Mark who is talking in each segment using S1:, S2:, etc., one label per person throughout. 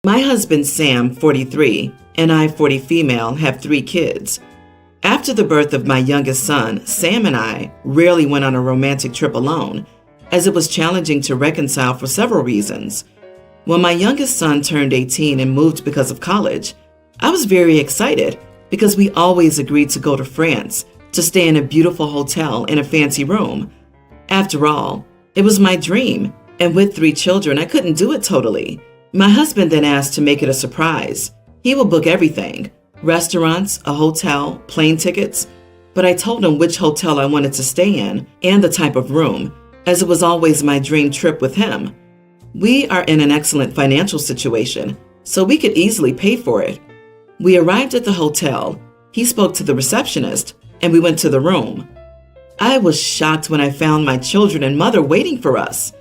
S1: My husband Sam, 43, and I, 40 female, have 3 kids. After the birth of my youngest son, Sam and I rarely went on a romantic trip alone, as it was challenging to reconcile for several reasons. When my youngest son turned 18 and moved because of college, I was very excited because we always agreed to go to France to stay in a beautiful hotel in a fancy room. After all, it was my dream, and with 3 children, I couldn't do it totally. My husband then asked to make it a surprise. He will book everything: restaurants, a hotel, plane tickets, but I told him which hotel I wanted to stay in and the type of room, as it was always my dream trip with him. We are in an excellent financial situation, so we could easily pay for it. We arrived at the hotel, he spoke to the receptionist, and we went to the room. I was shocked when I found my children and mother waiting for us.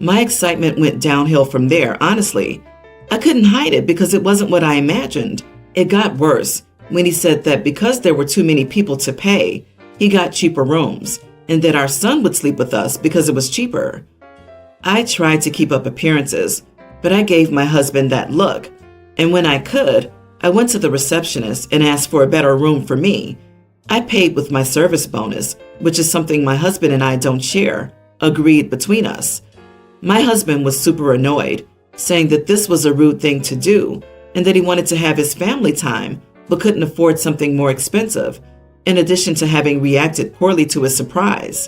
S1: My excitement went downhill from there, honestly. I couldn't hide it because it wasn't what I imagined. It got worse when he said that because there were too many people to pay, he got cheaper rooms, and that our son would sleep with us because it was cheaper. I tried to keep up appearances, but I gave my husband that look, and when I could, I went to the receptionist and asked for a better room for me. I paid with my service bonus, which is something my husband and I don't share, agreed between us. My husband was super annoyed, saying that this was a rude thing to do and that he wanted to have his family time but couldn't afford something more expensive, in addition to having reacted poorly to his surprise.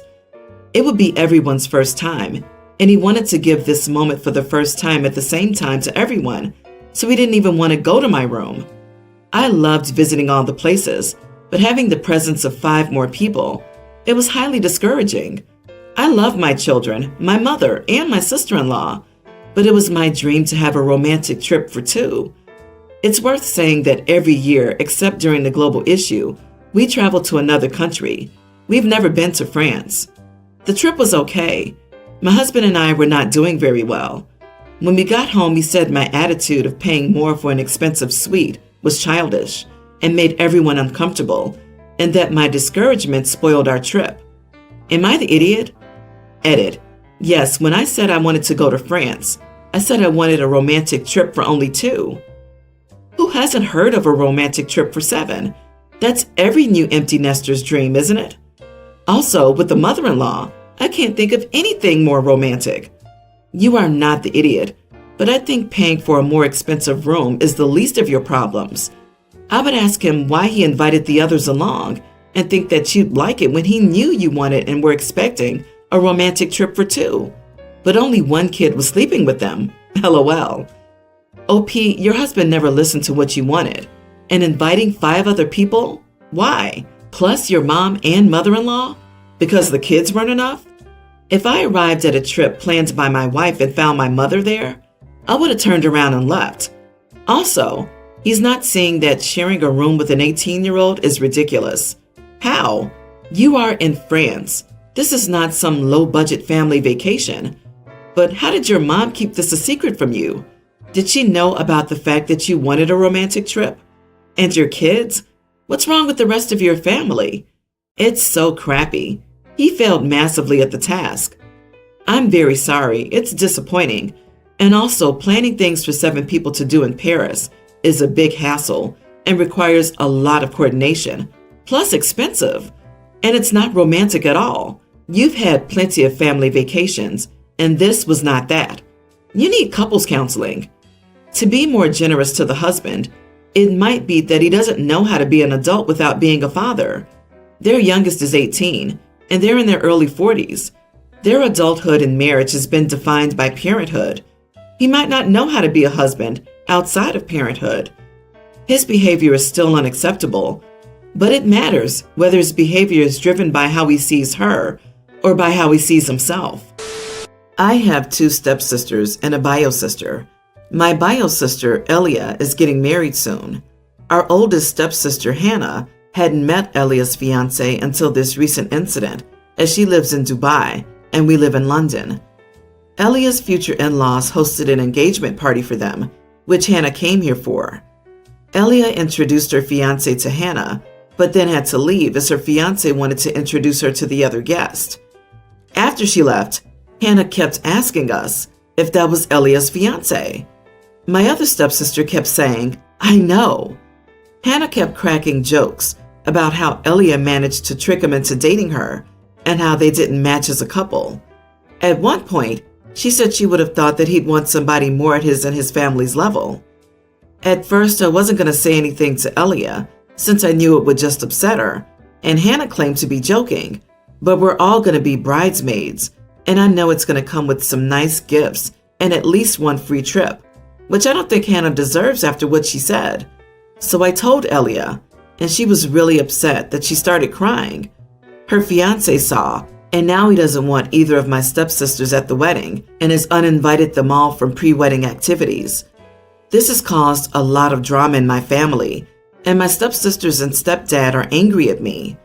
S1: It would be everyone's first time, and he wanted to give this moment for the first time at the same time to everyone, so he didn't even want to go to my room. I loved visiting all the places, but having the presence of 5 more people, it was highly discouraging. I love my children, my mother, and my sister-in-law, but it was my dream to have a romantic trip for 2. It's worth saying that every year, except during the global issue, we travel to another country. We've never been to France. The trip was okay. My husband and I were not doing very well. When we got home, he said my attitude of paying more for an expensive suite was childish and made everyone uncomfortable, and that my discouragement spoiled our trip. Am I the idiot? Edit. Yes, when I said I wanted to go to France, I said I wanted a romantic trip for only 2. Who hasn't heard of a romantic trip for 7? That's every new empty nester's dream, isn't it? Also, with the mother-in-law, I can't think of anything more romantic. You are not the idiot, but I think paying for a more expensive room is the least of your problems. I would ask him why he invited the others along and think that you'd like it when he knew you wanted and were expecting a romantic trip for 2, but only 1 kid was sleeping with them. LOL. OP, your husband never listened to what you wanted. And inviting 5 other people? Why? Plus your mom and mother-in-law? Because the kids weren't enough? If I arrived at a trip planned by my wife and found my mother there, I would have turned around and left. Also, he's not seeing that sharing a room with an 18-year-old is ridiculous. How? You are in France. This is not some low-budget family vacation. But how did your mom keep this a secret from you? Did she know about the fact that you wanted a romantic trip? And your kids? What's wrong with the rest of your family? It's so crappy. He failed massively at the task. I'm very sorry. It's disappointing. And also, planning things for 7 people to do in Paris is a big hassle and requires a lot of coordination, plus expensive. And it's not romantic at all. You've had plenty of family vacations, and this was not that. You need couples counseling. To be more generous to the husband, it might be that he doesn't know how to be an adult without being a father. Their youngest is 18, and they're in their early 40s. Their adulthood and marriage has been defined by parenthood. He might not know how to be a husband outside of parenthood. His behavior is still unacceptable, but it matters whether his behavior is driven by how he sees her or by how he sees himself. I have 2 stepsisters and a bio sister. My bio sister, Elia, is getting married soon. Our oldest stepsister, Hannah, hadn't met Elia's fiance until this recent incident, as she lives in Dubai and we live in London. Elia's future in-laws hosted an engagement party for them, which Hannah came here for. Elia introduced her fiance to Hannah, but then had to leave as her fiance wanted to introduce her to the other guest. After she left, Hannah kept asking us if that was Elia's fiance. My other stepsister kept saying, "I know." Hannah kept cracking jokes about how Elia managed to trick him into dating her and how they didn't match as a couple. At one point, she said she would have thought that he'd want somebody more at his and his family's level. At first, I wasn't going to say anything to Elia since I knew it would just upset her, and Hannah claimed to be joking, but we're all going to be bridesmaids, and I know it's going to come with some nice gifts and at least one free trip, which I don't think Hannah deserves after what she said. So I told Elia, and she was really upset that she started crying. Her fiance saw, and now he doesn't want either of my stepsisters at the wedding and has uninvited them all from pre-wedding activities. This has caused a lot of drama in my family, and my stepsisters and stepdad are angry at me.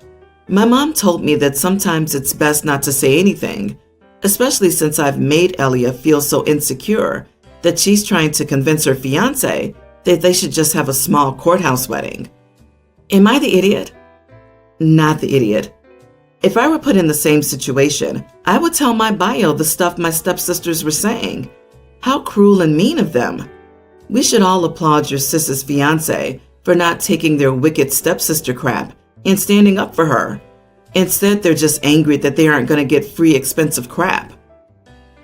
S1: My mom told me that sometimes it's best not to say anything, especially since I've made Elia feel so insecure that she's trying to convince her fiance that they should just have a small courthouse wedding. Am I the idiot? Not the idiot. If I were put in the same situation, I would tell my bio the stuff my stepsisters were saying. How cruel and mean of them. We should all applaud your sis's fiance for not taking their wicked stepsister crap and standing up for her. Instead, they're just angry that they aren't going to get free expensive crap.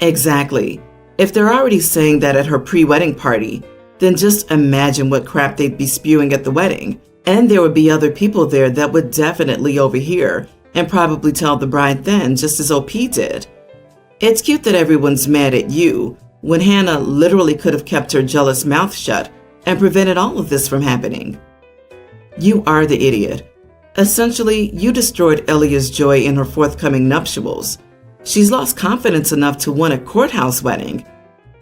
S1: Exactly. If they're already saying that at her pre-wedding party, then just imagine what crap they'd be spewing at the wedding. And there would be other people there that would definitely overhear and probably tell the bride then, just as OP did. It's cute that everyone's mad at you when Hannah literally could have kept her jealous mouth shut and prevented all of this from happening. You are the idiot. Essentially, you destroyed Elia's joy in her forthcoming nuptials. She's lost confidence enough to want a courthouse wedding.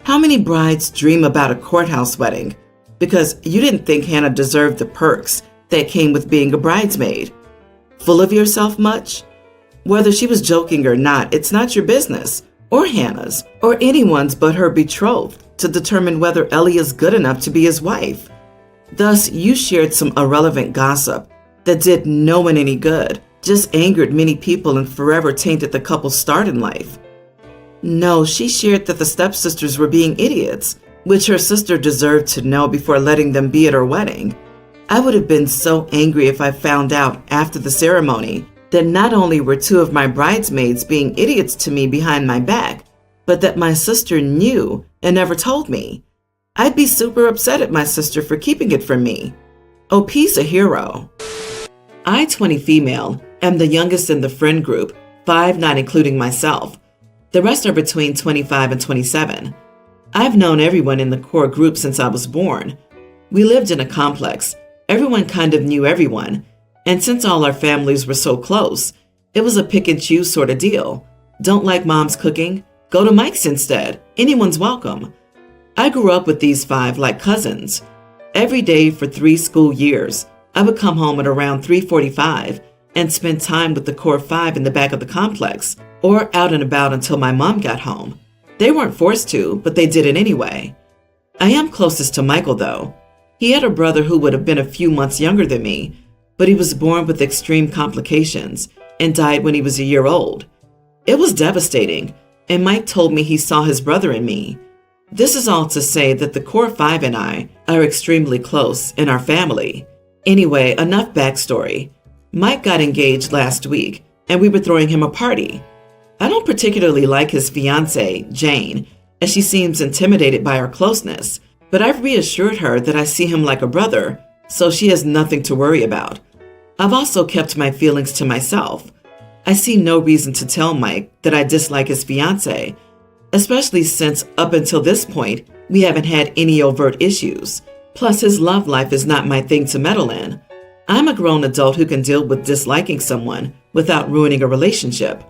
S1: How many brides dream about a courthouse wedding because you didn't think Hannah deserved the perks that came with being a bridesmaid? Full of yourself much? Whether she was joking or not, it's not your business, or Hannah's, or anyone's but her betrothed to determine whether Elia's good enough to be his wife. Thus, you shared some irrelevant gossip that did no one any good, just angered many people and forever tainted the couple's start in life. No, she shared that the stepsisters were being idiots, which her sister deserved to know before letting them be at her wedding. I would have been so angry if I found out after the ceremony that not only were two of my bridesmaids being idiots to me behind my back, but that my sister knew and never told me. I'd be super upset at my sister for keeping it from me. OP's a hero. I, 20 female, am the youngest in the friend group, 5 not including myself. The rest are between 25 and 27. I've known everyone in the core group since I was born. We lived in a complex. Everyone kind of knew everyone. And since all our families were so close, it was a pick and choose sort of deal. Don't like mom's cooking? Go to Mike's instead. Anyone's welcome. I grew up with these 5 like cousins. Every day for 3 school years, I would come home at around 3:45 and spend time with the core 5 in the back of the complex or out and about until my mom got home. They weren't forced to, but they did it anyway. I am closest to Michael, though. He had a brother who would have been a few months younger than me, but he was born with extreme complications and died when he was a year old. It was devastating, and Mike told me he saw his brother in me. This is all to say that the core 5 and I are extremely close in our family. Anyway, enough backstory. Mike got engaged last week, and we were throwing him a party. I don't particularly like his fiancée, Jane, as she seems intimidated by our closeness, but I've reassured her that I see him like a brother, so she has nothing to worry about. I've also kept my feelings to myself. I see no reason to tell Mike that I dislike his fiancée, especially since up until this point, we haven't had any overt issues. Plus, his love life is not my thing to meddle in. I'm a grown adult who can deal with disliking someone without ruining a relationship.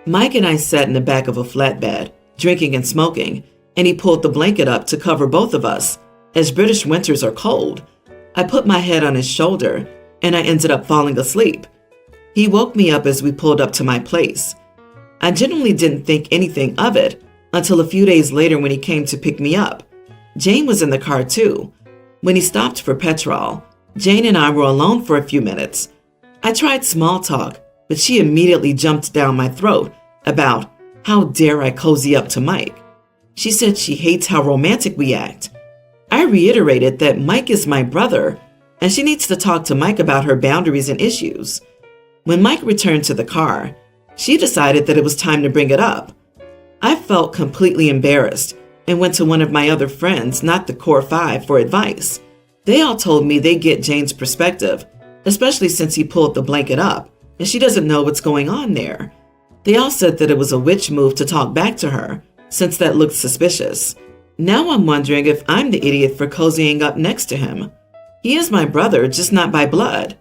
S1: Mike and I sat in the back of a flatbed, drinking and smoking, and he pulled the blanket up to cover both of us, as British winters are cold. I put my head on his shoulder, and I ended up falling asleep. He woke me up as we pulled up to my place. I genuinely didn't think anything of it until a few days later when he came to pick me up. Jane was in the car too. When he stopped for petrol, Jane and I were alone for a few minutes. I tried small talk, but she immediately jumped down my throat about how dare I cozy up to Mike. She said she hates how romantic we act. I reiterated that Mike is my brother and she needs to talk to Mike about her boundaries and issues. When Mike returned to the car, she decided that it was time to bring it up. I felt completely embarrassed and went to one of my other friends, not the core five, for advice. They all told me they get Jane's perspective, especially since he pulled the blanket up and she doesn't know what's going on there. They all said that it was a witch move to talk back to her, since that looked suspicious. Now I'm wondering if I'm the idiot for cozying up next to him. He is my brother, just not by blood.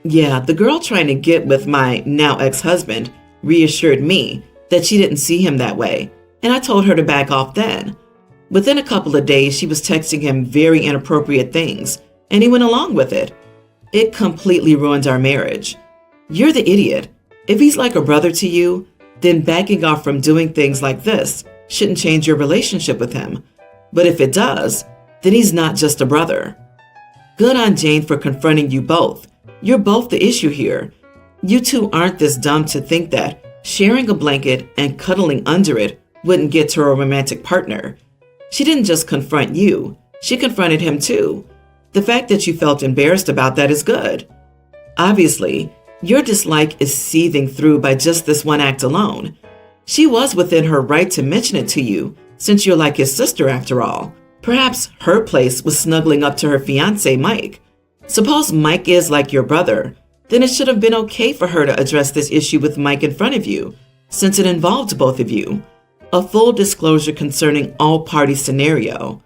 S1: Yeah, the girl trying to get with my now ex-husband reassured me that she didn't see him that way, and I told her to back off then. Within a couple of days, she was texting him very inappropriate things, and he went along with it. It completely ruined our marriage. You're the idiot. If he's like a brother to you, then backing off from doing things like this shouldn't change your relationship with him. But if it does, then he's not just a brother. Good on Jane for confronting you both. You're both the issue here. You two aren't this dumb to think that sharing a blanket and cuddling under it wouldn't get to a romantic partner. She didn't just confront you, she confronted him too. The fact that you felt embarrassed about that is good. Obviously, your dislike is seething through by just this one act alone. She was within her right to mention it to you, since you're like his sister after all. Perhaps her place was snuggling up to her fiancé, Mike. Suppose Mike is like your brother, then it should have been okay for her to address this issue with Mike in front of you, since it involved both of you. A full disclosure concerning all party scenario.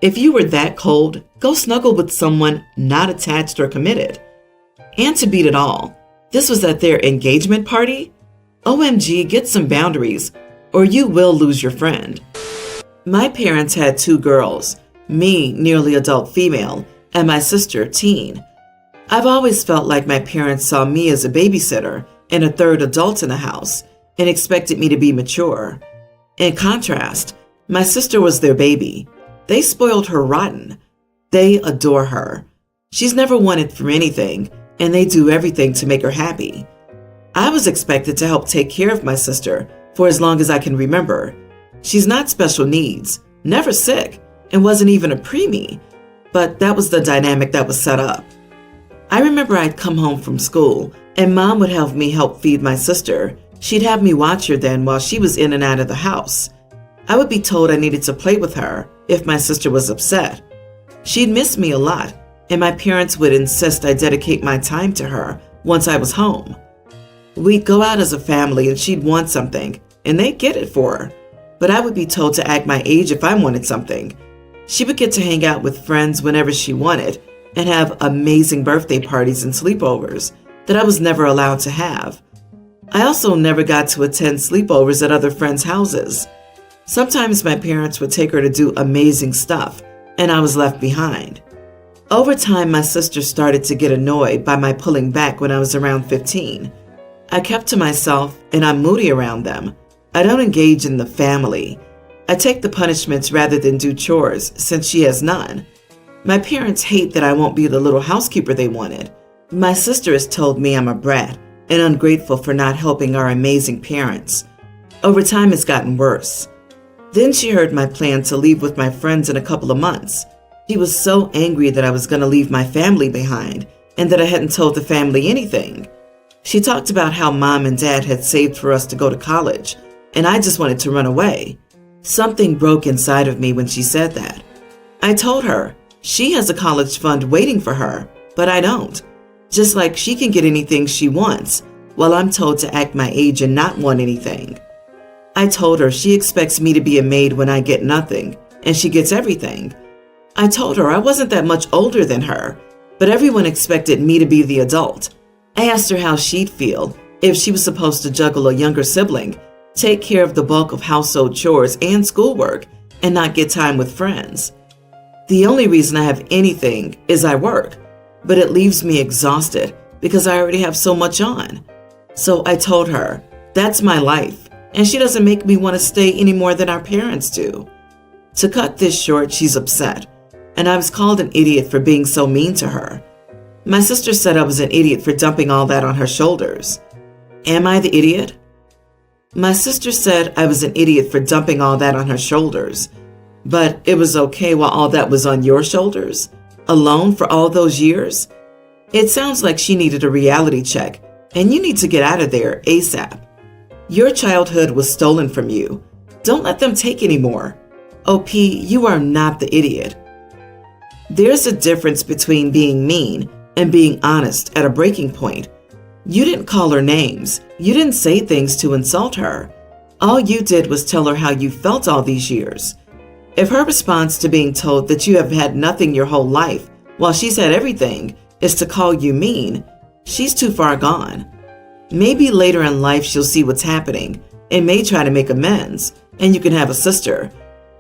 S1: If you were that cold, go snuggle with someone not attached or committed. And to beat it all, this was at their engagement party? OMG, get some boundaries, or you will lose your friend. My parents had 2 girls, me, nearly adult female, and my sister, teen. I've always felt like my parents saw me as a babysitter and a third adult in the house and expected me to be mature. In contrast, my sister was their baby. They spoiled her rotten. They adore her. She's never wanted for anything, and they do everything to make her happy. I was expected to help take care of my sister for as long as I can remember. She's not special needs, never sick, and wasn't even a preemie, but that was the dynamic that was set up. I remember I'd come home from school, and Mom would have me help feed my sister. She'd have me watch her then while she was in and out of the house. I would be told I needed to play with her if my sister was upset. She'd miss me a lot, and my parents would insist I dedicate my time to her once I was home. We'd go out as a family and she'd want something, and they'd get it for her, but I would be told to act my age if I wanted something. She would get to hang out with friends whenever she wanted and have amazing birthday parties and sleepovers that I was never allowed to have. I also never got to attend sleepovers at other friends' houses. Sometimes my parents would take her to do amazing stuff, and I was left behind. Over time, my sister started to get annoyed by my pulling back when I was around 15. I kept to myself, and I'm moody around them. I don't engage in the family. I take the punishments rather than do chores, since she has none. My parents hate that I won't be the little housekeeper they wanted. My sister has told me I'm a brat and ungrateful for not helping our amazing parents. Over time, it's gotten worse. Then she heard my plan to leave with my friends in a couple of months. She was so angry that I was going to leave my family behind and that I hadn't told the family anything. She talked about how Mom and Dad had saved for us to go to college, and I just wanted to run away. Something broke inside of me when she said that. I told her she has a college fund waiting for her, but I don't. Just like she can get anything she wants, while I'm told to act my age and not want anything. I told her she expects me to be a maid when I get nothing, and she gets everything. I told her I wasn't that much older than her, but everyone expected me to be the adult. I asked her how she'd feel if she was supposed to juggle a younger sibling, take care of the bulk of household chores and schoolwork, and not get time with friends. The only reason I have anything is I work, but it leaves me exhausted because I already have so much on. So I told her, that's my life, and she doesn't make me want to stay any more than our parents do. To cut this short, she's upset, and I was called an idiot for being so mean to her. My sister said I was an idiot for dumping all that on her shoulders. Am I the idiot? My sister said I was an idiot for dumping all that on her shoulders. But it was okay while all that was on your shoulders? Alone for all those years? It sounds like she needed a reality check, and you need to get out of there ASAP. Your childhood was stolen from you. Don't let them take any more. OP, you are not the idiot. There's a difference between being mean and being honest at a breaking point. You didn't call her names. You didn't say things to insult her. All you did was tell her how you felt all these years. If her response to being told that you have had nothing your whole life while she's had everything is to call you mean, she's too far gone. Maybe later in life she'll see what's happening and may try to make amends, and you can have a sister.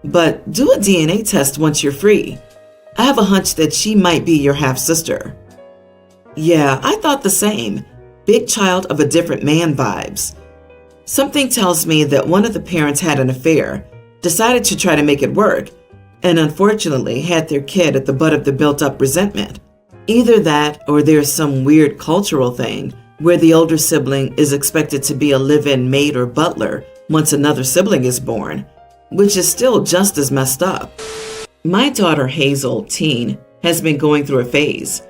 S1: But do a DNA test once you're free. I have a hunch that she might be your half-sister. Yeah, I thought the same. Big child of a different man vibes. Something tells me that one of the parents had an affair, decided to try to make it work, and unfortunately had their kid at the butt of the built-up resentment. Either that or there's some weird cultural thing where the older sibling is expected to be a live-in maid or butler once another sibling is born, which is still just as messed up. My daughter Hazel, teen, has been going through a phase.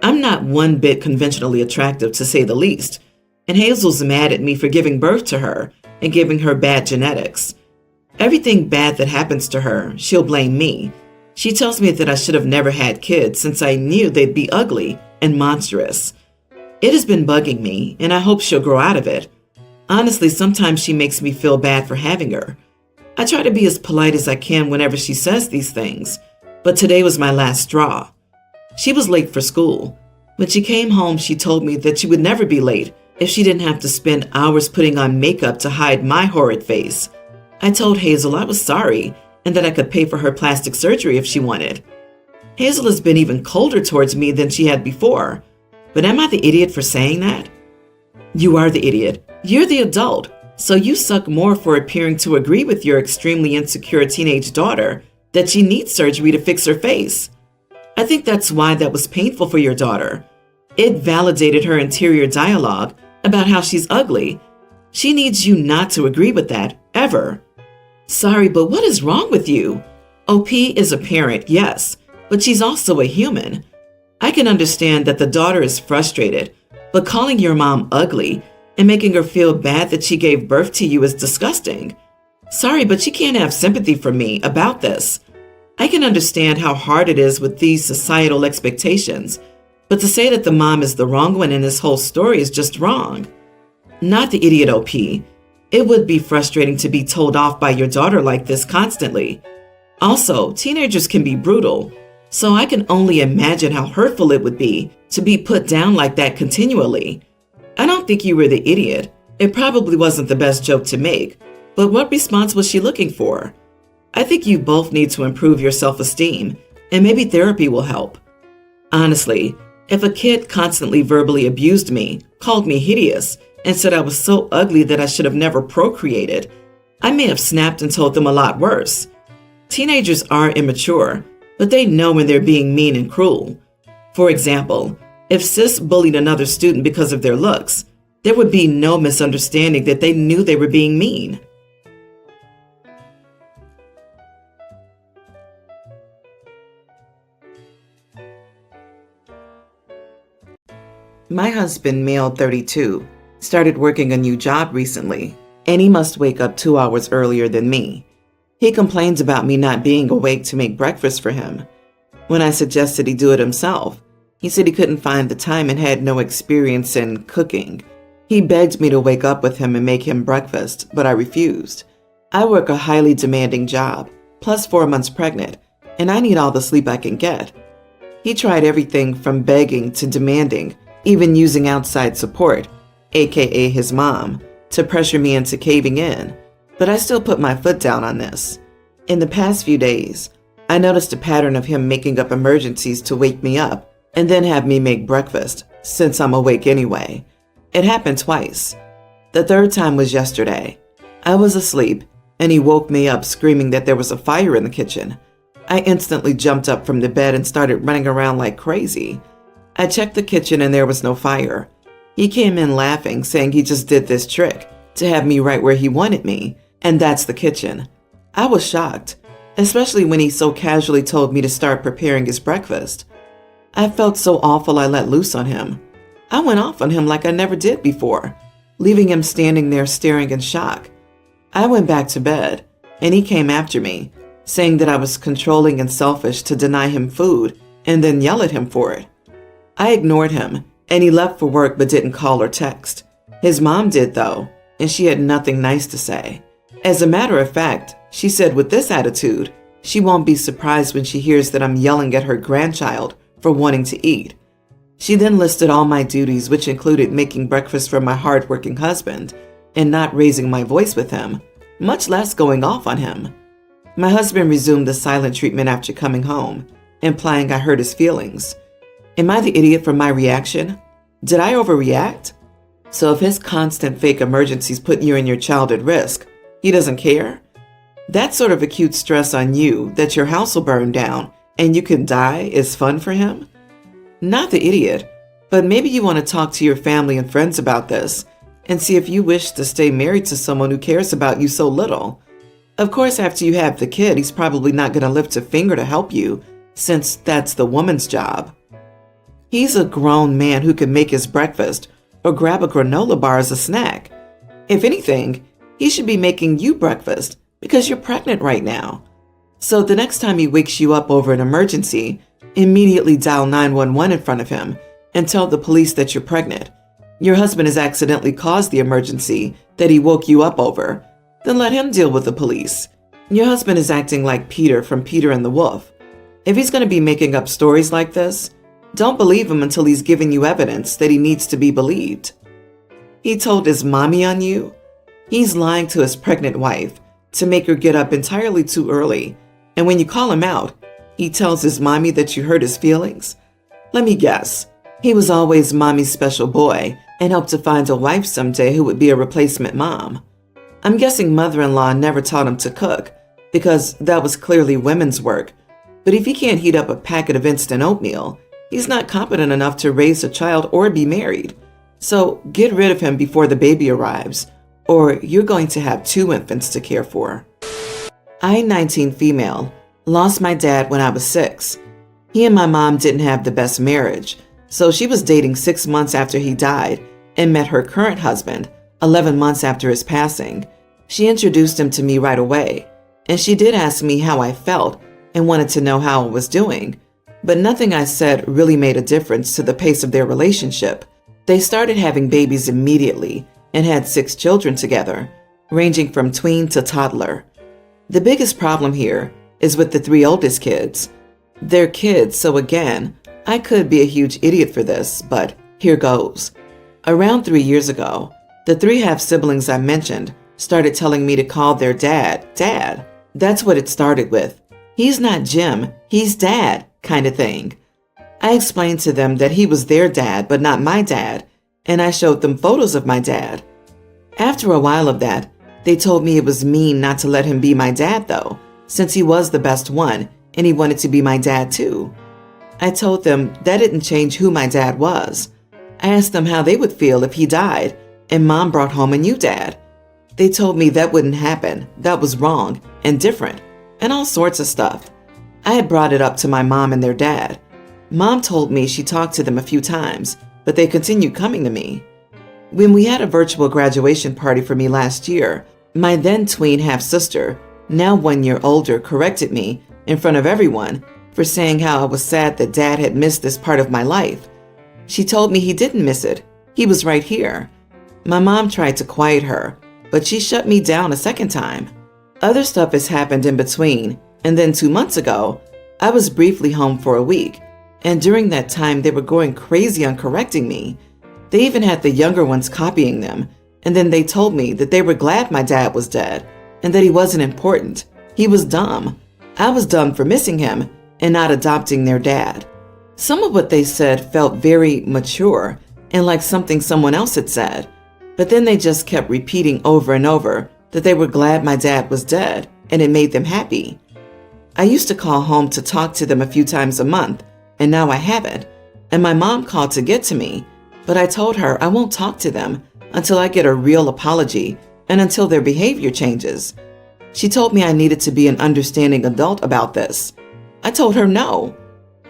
S1: I'm not one bit conventionally attractive, to say the least, and Hazel's mad at me for giving birth to her and giving her bad genetics. Everything bad that happens to her, she'll blame me. She tells me that I should have never had kids since I knew they'd be ugly and monstrous. It has been bugging me, and I hope she'll grow out of it. Honestly, sometimes she makes me feel bad for having her. I try to be as polite as I can whenever she says these things, but today was my last straw. She was late for school. When she came home, she told me that she would never be late if she didn't have to spend hours putting on makeup to hide my horrid face. I told Hazel I was sorry and that I could pay for her plastic surgery if she wanted. Hazel has been even colder towards me than she had before. But am I the idiot for saying that? You are the idiot. You're the adult, so you suck more for appearing to agree with your extremely insecure teenage daughter that she needs surgery to fix her face. I think that's why that was painful for your daughter. It validated her interior dialogue about how she's ugly. She needs you not to agree with that, ever. Sorry, but what is wrong with you? OP is a parent, yes, but she's also a human. I can understand that the daughter is frustrated, but calling your mom ugly and making her feel bad that she gave birth to you is disgusting. Sorry, but you can't have sympathy for me about this. I can understand how hard it is with these societal expectations, but to say that the mom is the wrong one in this whole story is just wrong. Not the idiot OP. It would be frustrating to be told off by your daughter like this constantly. Also, teenagers can be brutal, so I can only imagine how hurtful it would be to be put down like that continually. I don't think you were the idiot. It probably wasn't the best joke to make, but what response was she looking for? I think you both need to improve your self-esteem, and maybe therapy will help. Honestly, if a kid constantly verbally abused me, called me hideous, and said I was so ugly that I should have never procreated, I may have snapped and told them a lot worse. Teenagers are immature, but they know when they're being mean and cruel. For example, if sis bullied another student because of their looks, there would be no misunderstanding that they knew they were being mean. My husband, male 32, started working a new job recently, and he must wake up 2 hours earlier than me. He complains about me not being awake to make breakfast for him. When I suggested he do it himself, he said he couldn't find the time and had no experience in cooking. He begged me to wake up with him and make him breakfast, but I refused. I work a highly demanding job, plus 4 months pregnant, and I need all the sleep I can get. He tried everything from begging to demanding, even using outside support, aka his mom, to pressure me into caving in. But I still put my foot down on this. In the past few days, I noticed a pattern of him making up emergencies to wake me up and then have me make breakfast, since I'm awake anyway. It happened twice. The third time was yesterday. I was asleep, and he woke me up screaming that there was a fire in the kitchen. I instantly jumped up from the bed and started running around like crazy. I checked the kitchen and there was no fire. He came in laughing, saying he just did this trick to have me right where he wanted me, and that's the kitchen. I was shocked. especially when he so casually told me to start preparing his breakfast. I felt so awful I let loose on him. I went off on him like I never did before, leaving him standing there staring in shock. I went back to bed, and he came after me, saying that I was controlling and selfish to deny him food and then yell at him for it. I ignored him, and he left for work but didn't call or text. His mom did, though, and she had nothing nice to say. As a matter of fact, she said with this attitude, she won't be surprised when she hears that I'm yelling at her grandchild for wanting to eat. She then listed all my duties, which included making breakfast for my hard-working husband and not raising my voice with him, much less going off on him. My husband resumed the silent treatment after coming home, implying I hurt his feelings. Am I the idiot for my reaction? Did I overreact? So if his constant fake emergencies put you and your child at risk, he doesn't care? That sort of acute stress on you that your house will burn down and you can die is fun for him? Not the idiot, but maybe you want to talk to your family and friends about this and see if you wish to stay married to someone who cares about you so little. Of course, after you have the kid, he's probably not going to lift a finger to help you, since that's the woman's job. He's a grown man who can make his breakfast or grab a granola bar as a snack. If anything, he should be making you breakfast because you're pregnant right now. So the next time he wakes you up over an emergency, immediately dial 911 in front of him and tell the police that you're pregnant. Your husband has accidentally caused the emergency that he woke you up over. Then let him deal with the police. Your husband is acting like Peter from Peter and the Wolf. If he's going to be making up stories like this, don't believe him until he's given you evidence that he needs to be believed. He told his mommy on you? He's lying to his pregnant wife to make her get up entirely too early. And when you call him out, he tells his mommy that you hurt his feelings? Let me guess. He was always mommy's special boy and hoped to find a wife someday who would be a replacement mom. I'm guessing mother-in-law never taught him to cook because that was clearly women's work. But if he can't heat up a packet of instant oatmeal, he's not competent enough to raise a child or be married. So get rid of him before the baby arrives, or you're going to have 2 infants to care for. I, 19 female, lost my dad when I was 6. He and my mom didn't have the best marriage, so she was dating 6 months after he died and met her current husband 11 months after his passing. She introduced him to me right away, and she did ask me how I felt and wanted to know how I was doing, but nothing I said really made a difference to the pace of their relationship. They started having babies immediately and had 6 children together, ranging from tween to toddler. The biggest problem here is with the 3 oldest kids. They're kids, so again, I could be a huge idiot for this, but here goes. Around 3 years ago, the 3 half-siblings I mentioned started telling me to call their dad, Dad. That's what it started with. He's not Jim, he's Dad, kind of thing. I explained to them that he was their dad, but not my dad, and I showed them photos of my dad. After a while of that, they told me it was mean not to let him be my dad though, since he was the best one and he wanted to be my dad too. I told them that didn't change who my dad was. I asked them how they would feel if he died and Mom brought home a new dad. They told me that wouldn't happen, that was wrong and different, and all sorts of stuff. I had brought it up to my mom and their dad. Mom told me she talked to them a few times, but they continued coming to me. When we had a virtual graduation party for me last year, my then tween half-sister, now 1 year older, corrected me in front of everyone for saying how I was sad that Dad had missed this part of my life. She told me he didn't miss it. He was right here. My mom tried to quiet her, but she shut me down a second time. Other stuff has happened in between, and then 2 months ago, I was briefly home for a week, and during that time they were going crazy on correcting me. They even had the younger ones copying them, and then they told me that they were glad my dad was dead, and that he wasn't important. He was dumb. I was dumb for missing him and not adopting their dad. Some of what they said felt very mature and like something someone else had said, but then they just kept repeating over and over that they were glad my dad was dead and it made them happy. I used to call home to talk to them a few times a month, and now I haven't, and my mom called to get to me, but I told her I won't talk to them until I get a real apology and until their behavior changes. She told me I needed to be an understanding adult about this. I told her no.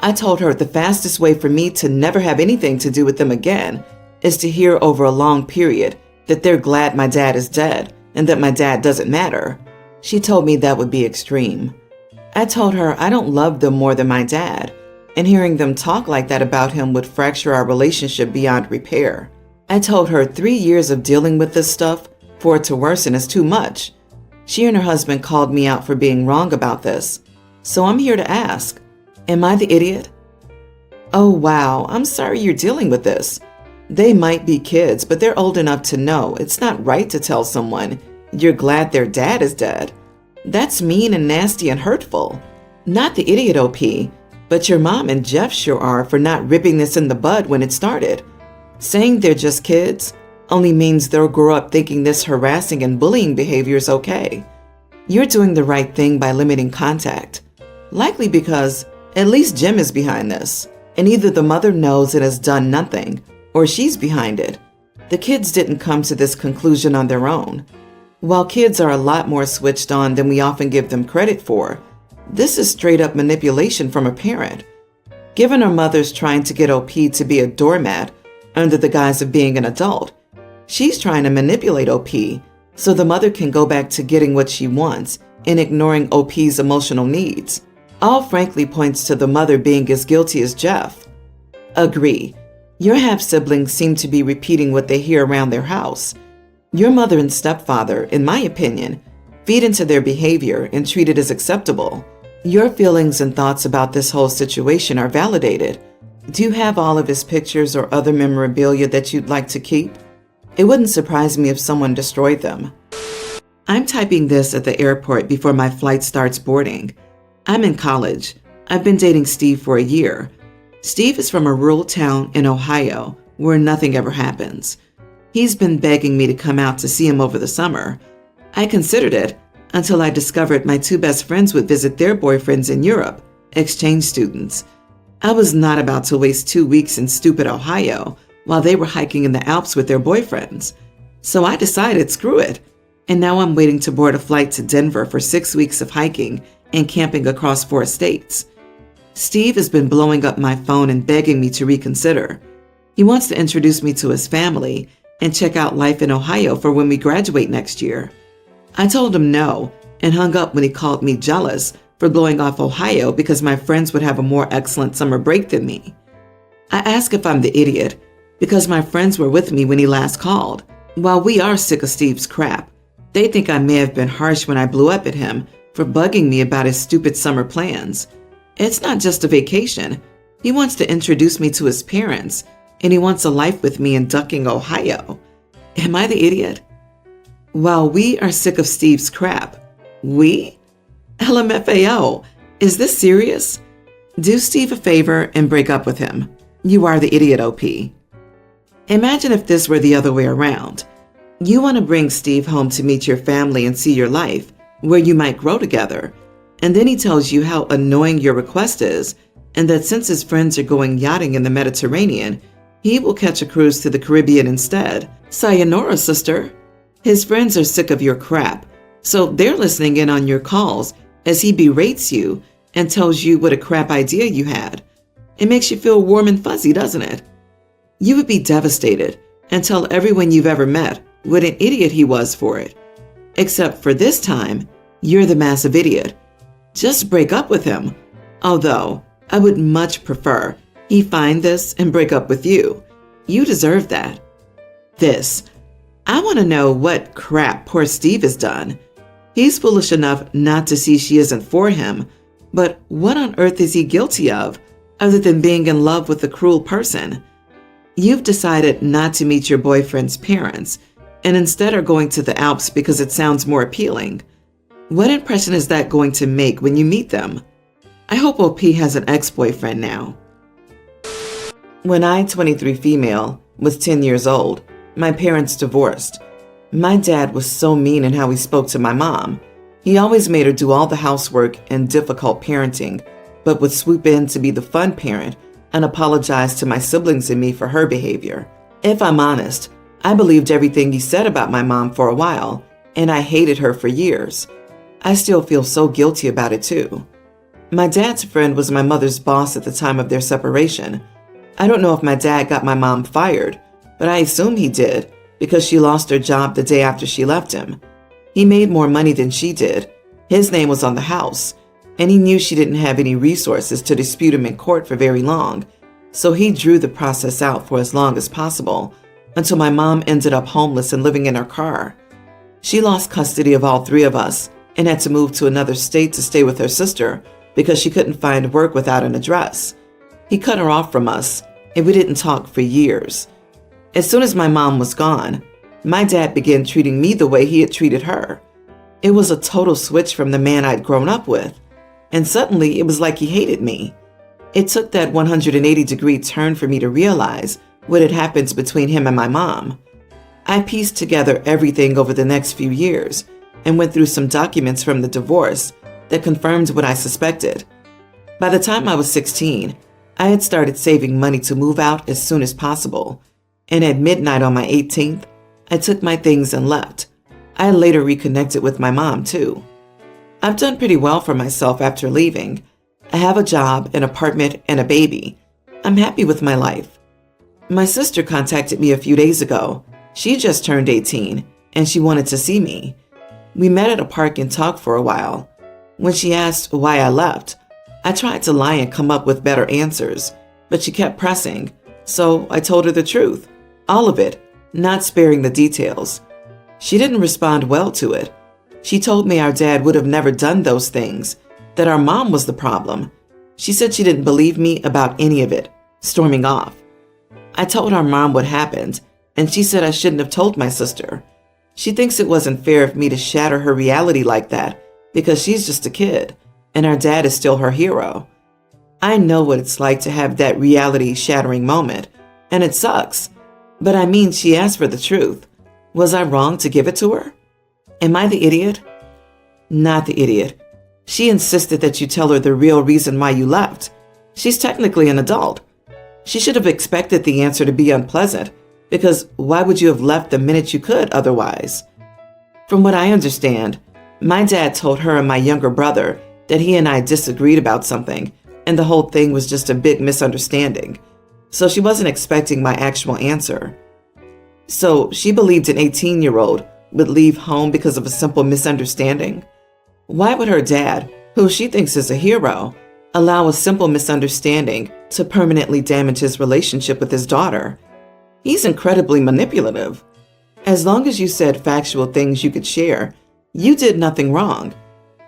S1: I told her the fastest way for me to never have anything to do with them again is to hear over a long period that they're glad my dad is dead and that my dad doesn't matter. She told me that would be extreme. I told her I don't love them more than my dad, and hearing them talk like that about him would fracture our relationship beyond repair. I told her 3 years of dealing with this stuff for it to worsen is too much. She and her husband called me out for being wrong about this. So I'm here to ask, am I the idiot? Oh wow, I'm sorry you're dealing with this. They might be kids, but they're old enough to know it's not right to tell someone you're glad their dad is dead. That's mean and nasty and hurtful. Not the idiot, OP, but your mom and Jeff sure are for not ripping this in the bud when it started. Saying they're just kids only means they'll grow up thinking this harassing and bullying behavior is okay. You're doing the right thing by limiting contact. Likely because at least Jim is behind this, and either the mother knows it has done nothing, or she's behind it. The kids didn't come to this conclusion on their own. While kids are a lot more switched on than we often give them credit for, this is straight up manipulation from a parent. Given her mother's trying to get OP to be a doormat under the guise of being an adult, she's trying to manipulate OP so the mother can go back to getting what she wants and ignoring OP's emotional needs. All frankly points to the mother being as guilty as Jeff. Agree. Your half-siblings seem to be repeating what they hear around their house. Your mother and stepfather, in my opinion, feed into their behavior and treat it as acceptable. Your feelings and thoughts about this whole situation are validated. Do you have all of his pictures or other memorabilia that you'd like to keep? It wouldn't surprise me if someone destroyed them. I'm typing this at the airport before my flight starts boarding. I'm in college. I've been dating Steve for a year. Steve is from a rural town in Ohio where nothing ever happens. He's been begging me to come out to see him over the summer. I considered it until I discovered my 2 best friends would visit their boyfriends in Europe, exchange students. I was not about to waste 2 weeks in stupid Ohio while they were hiking in the Alps with their boyfriends. So I decided, screw it. And now I'm waiting to board a flight to Denver for 6 weeks of hiking and camping across 4 states. Steve has been blowing up my phone and begging me to reconsider. He wants to introduce me to his family and check out life in Ohio for when we graduate next year. I told him no and hung up when he called me jealous for blowing off Ohio because my friends would have a more excellent summer break than me. I asked if I'm the idiot because my friends were with me when he last called. While we are sick of Steve's crap, they think I may have been harsh when I blew up at him for bugging me about his stupid summer plans. It's not just a vacation. He wants to introduce me to his parents, and he wants a life with me in Ducking, Ohio. Am I the idiot? While we are sick of Steve's crap. We? LMFAO. Is this serious? Do Steve a favor and break up with him. You are the idiot, OP. Imagine if this were the other way around. You want to bring Steve home to meet your family and see your life, where you might grow together. And then he tells you how annoying your request is, and that since his friends are going yachting in the Mediterranean, he will catch a cruise to the Caribbean instead. Sayonara, sister. His friends are sick of your crap, so they're listening in on your calls as he berates you and tells you what a crap idea you had. It makes you feel warm and fuzzy, doesn't it? You would be devastated and tell everyone you've ever met what an idiot he was for it. Except for this time, you're the massive idiot. Just break up with him. Although, I would much prefer he find this and break up with you. You deserve that. I want to know what crap poor Steve has done. He's foolish enough not to see she isn't for him, but what on earth is he guilty of other than being in love with a cruel person? You've decided not to meet your boyfriend's parents and instead are going to the Alps because it sounds more appealing. What impression is that going to make when you meet them? I hope OP has an ex-boyfriend now. When I, 23 female, was 10 years old, my parents divorced. My dad was so mean in how he spoke to my mom. He always made her do all the housework and difficult parenting, but would swoop in to be the fun parent and apologize to my siblings and me for her behavior. If I'm honest, I believed everything he said about my mom for a while, and I hated her for years. I still feel so guilty about it too. My dad's friend was my mother's boss at the time of their separation. I don't know if my dad got my mom fired, but I assume he did because she lost her job the day after she left him. He made more money than she did. His name was on the house, and he knew she didn't have any resources to dispute him in court for very long, so he drew the process out for as long as possible until my mom ended up homeless and living in her car. She lost custody of all three of us and had to move to another state to stay with her sister because she couldn't find work without an address. He cut her off from us, and we didn't talk for years. As soon as my mom was gone, my dad began treating me the way he had treated her. It was a total switch from the man I'd grown up with, and suddenly it was like he hated me. It took that 180-degree turn for me to realize what had happened between him and my mom. I pieced together everything over the next few years and went through some documents from the divorce that confirmed what I suspected. By the time I was 16, I had started saving money to move out as soon as possible, and at midnight on my 18th, I took my things and left. I later reconnected with my mom too. I've done pretty well for myself after leaving. I have a job, an apartment, and a baby. I'm happy with my life. My sister contacted me a few days ago. She just turned 18, and she wanted to see me. We met at a park and talked for a while. When she asked why I left, I tried to lie and come up with better answers, but she kept pressing, so I told her the truth. All of it, not sparing the details. She didn't respond well to it. She told me our dad would have never done those things, that our mom was the problem. She said she didn't believe me about any of it, storming off. I told our mom what happened, and she said I shouldn't have told my sister. She thinks it wasn't fair of me to shatter her reality like that because she's just a kid, and our dad is still her hero. I know what it's like to have that reality-shattering moment, and it sucks. But I mean, she asked for the truth. Was I wrong to give it to her? Am I the idiot? Not the idiot. She insisted that you tell her the real reason why you left. She's technically an adult. She should have expected the answer to be unpleasant, because why would you have left the minute you could otherwise? From what I understand, my dad told her and my younger brother that he and I disagreed about something, and the whole thing was just a big misunderstanding. So she wasn't expecting my actual answer. So she believed an 18-year-old would leave home because of a simple misunderstanding? Why would her dad, who she thinks is a hero, allow a simple misunderstanding to permanently damage his relationship with his daughter? He's incredibly manipulative. As long as you said factual things you could share, you did nothing wrong.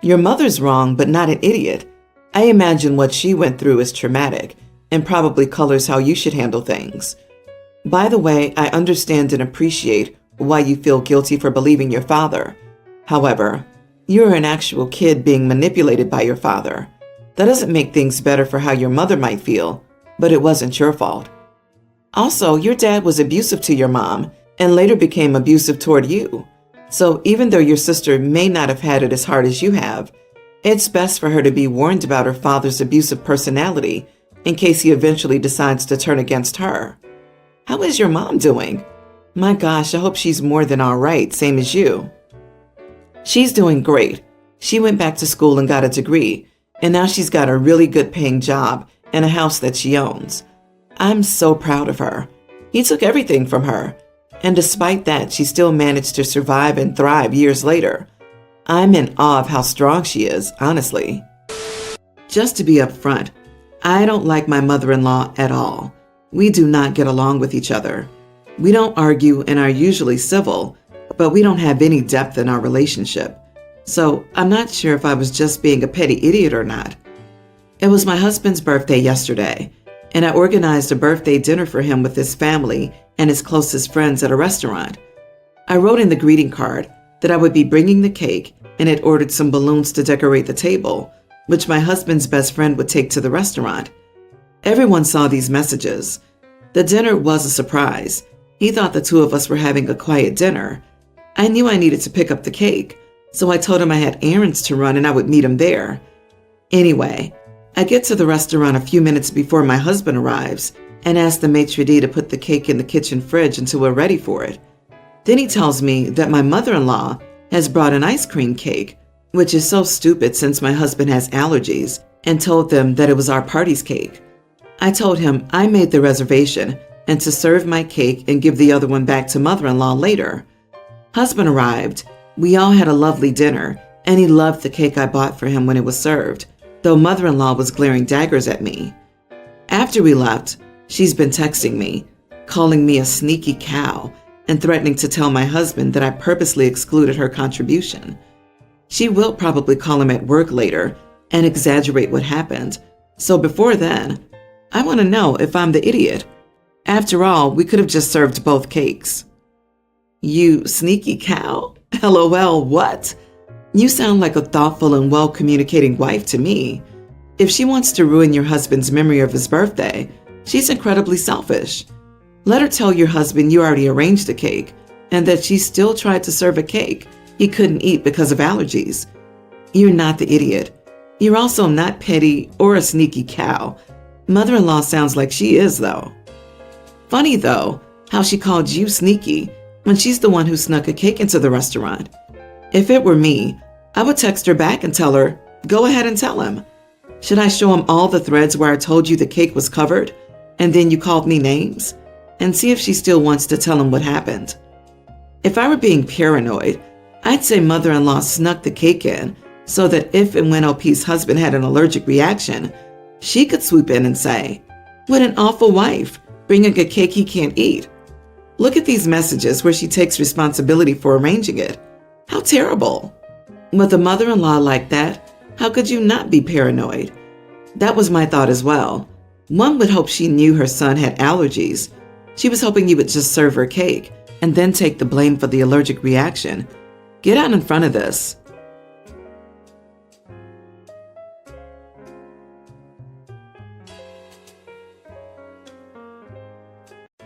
S1: Your mother's wrong, but not an idiot. I imagine what she went through is traumatic and probably colors how you should handle things. By the way, I understand and appreciate why you feel guilty for believing your father. However, you're an actual kid being manipulated by your father. That doesn't make things better for how your mother might feel, but it wasn't your fault. Also, your dad was abusive to your mom and later became abusive toward you. So even though your sister may not have had it as hard as you have, it's best for her to be warned about her father's abusive personality in case he eventually decides to turn against her. How is your mom doing? My gosh, I hope she's more than all right, same as you. She's doing great. She went back to school and got a degree, and now she's got a really good paying job and a house that she owns. I'm so proud of her. He took everything from her, and despite that, she still managed to survive and thrive years later. I'm in awe of how strong she is, honestly. Just to be upfront, I don't like my mother-in-law at all. We do not get along with each other. We don't argue and are usually civil, but we don't have any depth in our relationship. So I'm not sure if I was just being a petty idiot or not. It was my husband's birthday yesterday, and I organized a birthday dinner for him with his family and his closest friends at a restaurant. I wrote in the greeting card that I would be bringing the cake and had ordered some balloons to decorate the table, which my husband's best friend would take to the restaurant. Everyone saw these messages. The dinner was a surprise. He thought the two of us were having a quiet dinner. I knew I needed to pick up the cake, so I told him I had errands to run and I would meet him there. Anyway, I get to the restaurant a few minutes before my husband arrives and ask the maitre d' to put the cake in the kitchen fridge until we're ready for it. Then he tells me that my mother-in-law has brought an ice cream cake, which is so stupid since my husband has allergies, and told them that it was our party's cake. I told him I made the reservation and to serve my cake and give the other one back to mother-in-law later. Husband arrived. We all had a lovely dinner, and he loved the cake I bought for him when it was served, though mother-in-law was glaring daggers at me. After we left, she's been texting me, calling me a sneaky cow, and threatening to tell my husband that I purposely excluded her contribution. She will probably call him at work later and exaggerate what happened. So before then, I want to know if I'm the idiot. After all, we could have just served both cakes. You sneaky cow? LOL, what? You sound like a thoughtful and well-communicating wife to me. If she wants to ruin your husband's memory of his birthday, she's incredibly selfish. Let her tell your husband you already arranged the cake and that she still tried to serve a cake he couldn't eat because of allergies. You're not the idiot. You're also not petty or a sneaky cow. Mother-in-law sounds like she is, though. Funny, though, how she called you sneaky when she's the one who snuck a cake into the restaurant. If it were me, I would text her back and tell her, go ahead and tell him. Should I show him all the threads where I told you the cake was covered and then you called me names? And see if she still wants to tell him what happened. If I were being paranoid, I'd say mother-in-law snuck the cake in so that if and when OP's husband had an allergic reaction, she could swoop in and say, what an awful wife, bringing a cake he can't eat. Look at these messages where she takes responsibility for arranging it. How terrible. With a mother-in-law like that, how could you not be paranoid? That was my thought as well. One would hope she knew her son had allergies. She was hoping you would just serve her cake and then take the blame for the allergic reaction. Get out in front of this.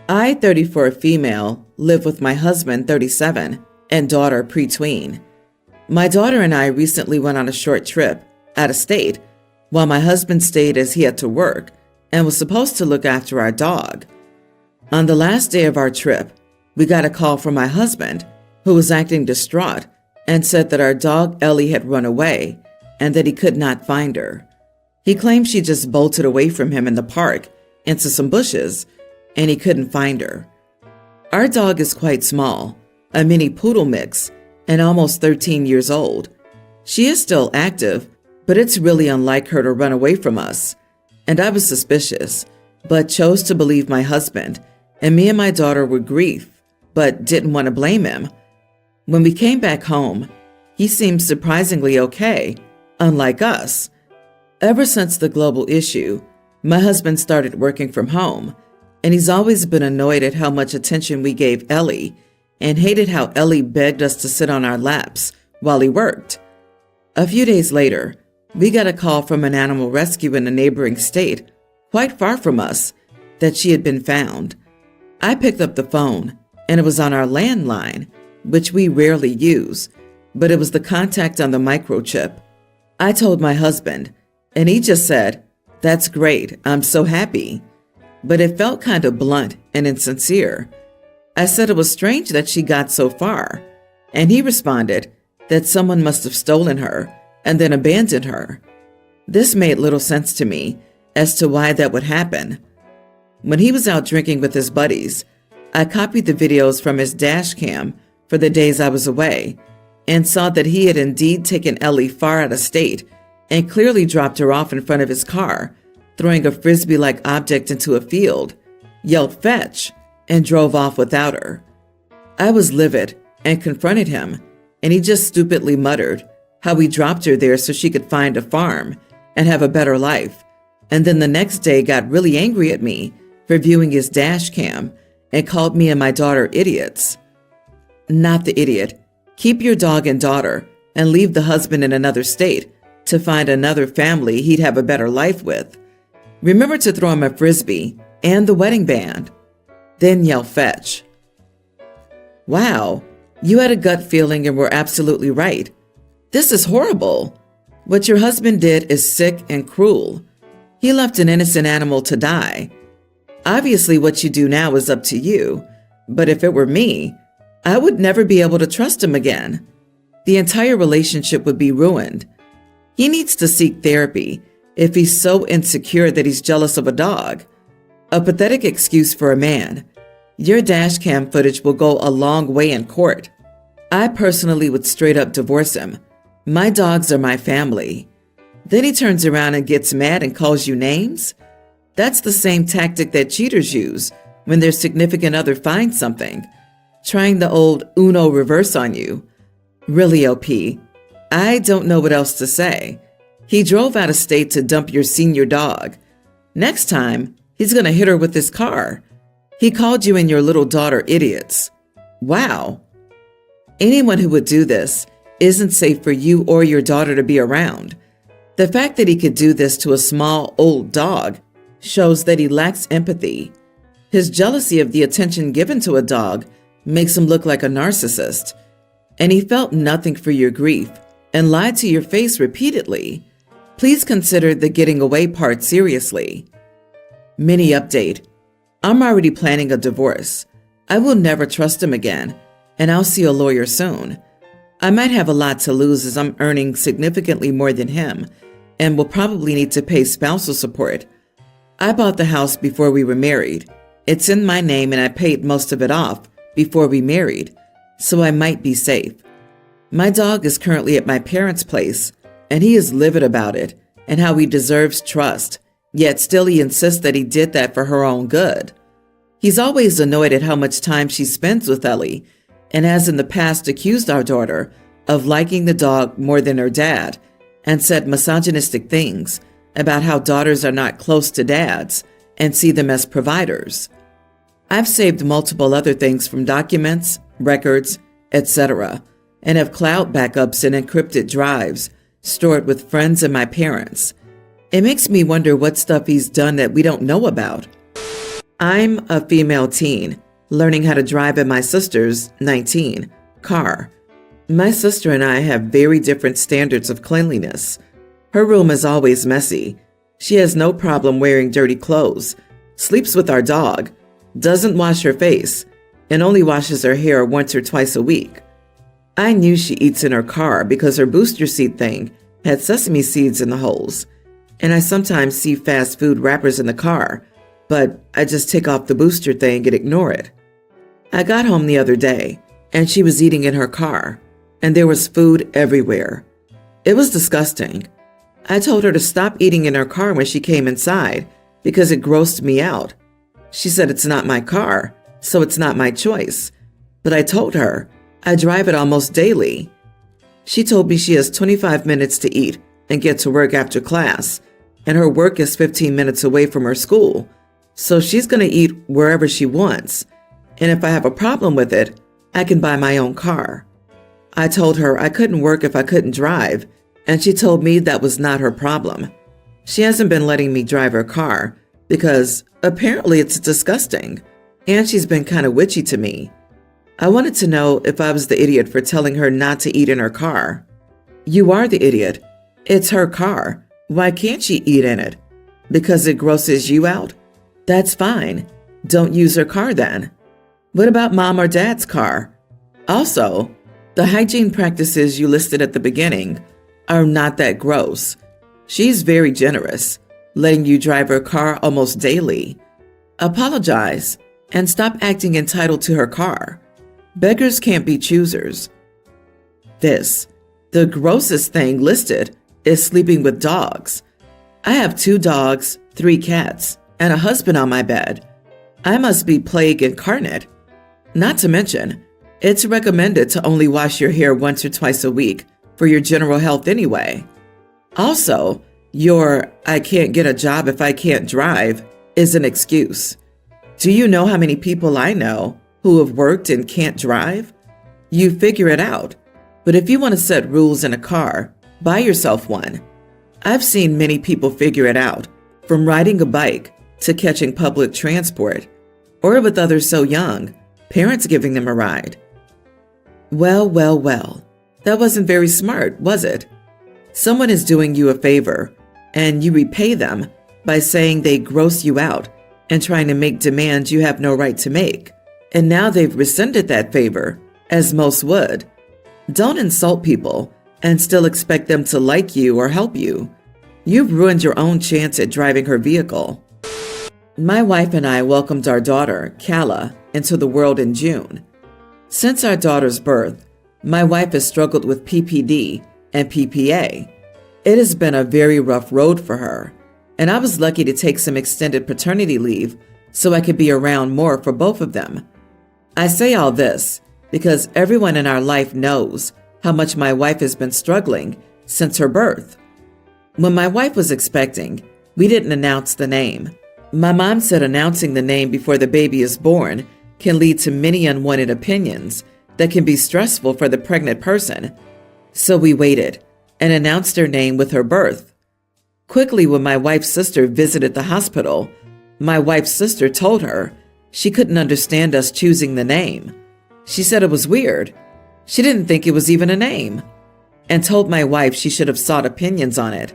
S1: I, 34 female, live with my husband, 37, and daughter, pre-tween. My daughter and I recently went on a short trip out of state while my husband stayed as he had to work and was supposed to look after our dog. On the last day of our trip, we got a call from my husband, who was acting distraught and said that our dog Ellie had run away and that he could not find her. He claimed she just bolted away from him in the park into some bushes and he couldn't find her. Our dog is quite small, a mini poodle mix, and almost 13 years old. She is still active, but it's really unlike her to run away from us. And I was suspicious, but chose to believe my husband, and me and my daughter were grieved, but didn't want to blame him. When we came back home, he seemed surprisingly okay, unlike us. Ever since the global issue, my husband started working from home, and he's always been annoyed at how much attention we gave Ellie and hated how Ellie begged us to sit on our laps while he worked. A few days later, we got a call from an animal rescue in a neighboring state, quite far from us, that she had been found. I picked up the phone, and it was on our landline, which we rarely use, but it was the contact on the microchip. I told my husband, and he just said, "That's great, I'm so happy." But it felt kind of blunt and insincere. I said it was strange that she got so far, and he responded that someone must have stolen her and then abandoned her. This made little sense to me as to why that would happen. When he was out drinking with his buddies, I copied the videos from his dash cam for the days I was away and saw that he had indeed taken Ellie far out of state and clearly dropped her off in front of his car, throwing a frisbee-like object into a field, yelled "fetch," and drove off without her. I was livid and confronted him, and he just stupidly muttered how he dropped her there so she could find a farm and have a better life, and then the next day got really angry at me for viewing his dash cam and called me and my daughter idiots. Not the idiot. Keep your dog and daughter and leave the husband in another state to find another family he'd have a better life with. Remember to throw him a frisbee and the wedding band. Then yell "fetch." Wow, you had a gut feeling and were absolutely right. This is horrible. What your husband did is sick and cruel. He left an innocent animal to die. Obviously, what you do now is up to you, but if it were me, I would never be able to trust him again. The entire relationship would be ruined. He needs to seek therapy if he's so insecure that he's jealous of a dog. A pathetic excuse for a man. Your dash cam footage will go a long way in court. I personally would straight up divorce him. My dogs are my family. Then he turns around and gets mad and calls you names? That's the same tactic that cheaters use when their significant other finds something, trying the old Uno reverse on you. Really, OP, I don't know what else to say. He drove out of state to dump your senior dog. Next time, he's going to hit her with his car. He called you and your little daughter idiots. Wow. Anyone who would do this isn't safe for you or your daughter to be around. The fact that he could do this to a small, old dog shows that he lacks empathy. His jealousy of the attention given to a dog makes him look like a narcissist. And he felt nothing for your grief and lied to your face repeatedly. Please consider the getting away part seriously. Mini update. I'm already planning a divorce. I will never trust him again, and I'll see a lawyer soon. I might have a lot to lose as I'm earning significantly more than him and will probably need to pay spousal support. I bought the house before we were married. It's in my name and I paid most of it off before we married, so I might be safe. My dog is currently at my parents' place, and he is livid about it and how he deserves trust, yet still he insists that he did that for her own good. He's always annoyed at how much time she spends with Ellie and has in the past accused our daughter of liking the dog more than her dad and said misogynistic things about how daughters are not close to dads and see them as providers. I've saved multiple other things from documents, records, etc., and have cloud backups and encrypted drives stored with friends and my parents. It makes me wonder what stuff he's done that we don't know about. I'm a female teen, learning how to drive in my sister's, 19, car. My sister and I have very different standards of cleanliness. Her room is always messy. She has no problem wearing dirty clothes, sleeps with our dog, doesn't wash her face, and only washes her hair once or twice a week. I knew she eats in her car because her booster seat thing had sesame seeds in the holes, and I sometimes see fast food wrappers in the car, but I just take off the booster thing and ignore it. I got home the other day, and she was eating in her car, and there was food everywhere. It was disgusting. I told her to stop eating in her car when she came inside because it grossed me out. She said it's not my car, so it's not my choice. But I told her I drive it almost daily. She told me she has 25 minutes to eat and get to work after class, and her work is 15 minutes away from her school, so she's going to eat wherever she wants. And if I have a problem with it, I can buy my own car. I told her I couldn't work if I couldn't drive, and she told me that was not her problem. She hasn't been letting me drive her car because apparently it's disgusting, and she's been kind of witchy to me. I wanted to know if I was the idiot for telling her not to eat in her car. You are the idiot. It's her car. Why can't she eat in it? Because it grosses you out? That's fine. Don't use her car then. What about mom or dad's car? Also, the hygiene practices you listed at the beginning are not that gross. She's very generous, letting you drive her car almost daily. Apologize and stop acting entitled to her car. Beggars can't be choosers. The grossest thing listed is sleeping with dogs. I have 2 dogs, 3 cats, and a husband on my bed. I must be plague incarnate. Not to mention, it's recommended to only wash your hair once or twice a week for your general health anyway. Also, your "I can't get a job if I can't drive" is an excuse. Do you know how many people I know who have worked and can't drive? You figure it out. But if you want to set rules in a car, buy yourself one. I've seen many people figure it out, from riding a bike to catching public transport, or with others so young, parents giving them a ride. Well, that wasn't very smart, was it? Someone is doing you a favor, and you repay them by saying they gross you out and trying to make demands you have no right to make. And now they've rescinded that favor, as most would. Don't insult people and still expect them to like you or help you. You've ruined your own chance at driving her vehicle. My wife and I welcomed our daughter, Kala, into the world in June. Since our daughter's birth, my wife has struggled with PPD and PPA. It has been a very rough road for her, and I was lucky to take some extended paternity leave so I could be around more for both of them. I say all this because everyone in our life knows how much my wife has been struggling since her birth. When my wife was expecting, we didn't announce the name. My mom said announcing the name before the baby is born can lead to many unwanted opinions that can be stressful for the pregnant person. So we waited and announced her name with her birth. Quickly, when my wife's sister visited the hospital, my wife's sister told her she couldn't understand us choosing the name. She said it was weird. She didn't think it was even a name, and told my wife she should have sought opinions on it.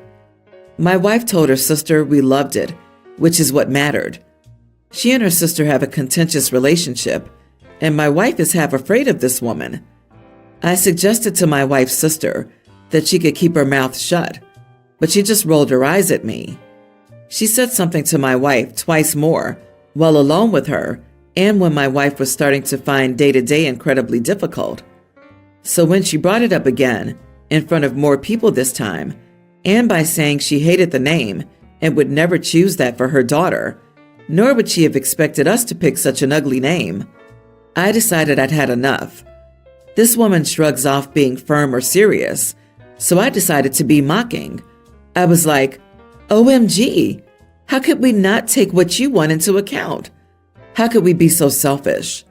S1: My wife told her sister we loved it, which is what mattered. She and her sister have a contentious relationship, and my wife is half afraid of this woman. I suggested to my wife's sister that she could keep her mouth shut, but she just rolled her eyes at me. She said something to my wife twice more while alone with her, and when my wife was starting to find day-to-day incredibly difficult. So when she brought it up again, in front of more people this time, and by saying she hated the name and would never choose that for her daughter, nor would she have expected us to pick such an ugly name, I decided I'd had enough. This woman shrugs off being firm or serious, so I decided to be mocking. I was like, OMG, how could we not take what you want into account? How could we be so selfish?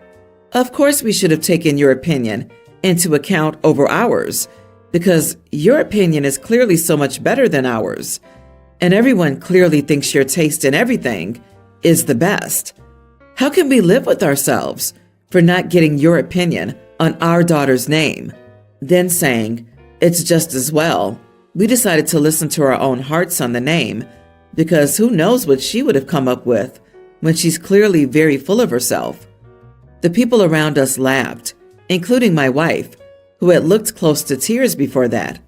S1: Of course we should have taken your opinion into account over ours, because your opinion is clearly so much better than ours, and everyone clearly thinks your taste in everything is the best. How can we live with ourselves for not getting your opinion on our daughter's name? Then saying, it's just as well. We decided to listen to our own hearts on the name, because who knows what she would have come up with when she's clearly very full of herself. The people around us laughed, including my wife, who had looked close to tears before that.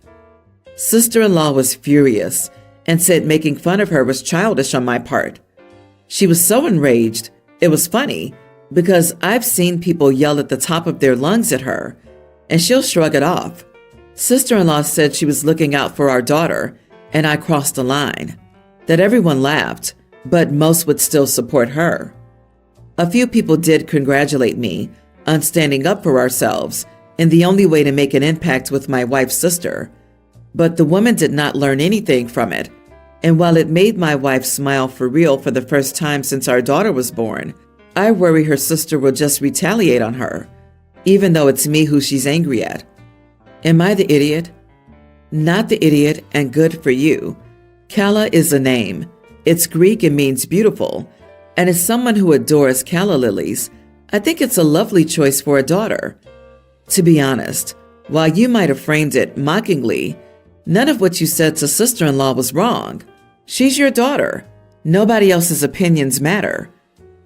S1: Sister-in-law was furious and said making fun of her was childish on my part. She was so enraged, it was funny, because I've seen people yell at the top of their lungs at her, and she'll shrug it off. Sister-in-law said she was looking out for our daughter, and I crossed the line. That everyone laughed, but most would still support her. A few people did congratulate me on standing up for ourselves in the only way to make an impact with my wife's sister, but the woman did not learn anything from it. And while it made my wife smile for real for the first time since our daughter was born, I worry her sister will just retaliate on her, even though it's me who she's angry at. Am I the idiot? Not the idiot, and good for you. Kala is a name. It's Greek and means beautiful, and as someone who adores calla lilies, I think it's a lovely choice for a daughter. To be honest, while you might have framed it mockingly, none of what you said to sister-in-law was wrong. She's your daughter. Nobody else's opinions matter.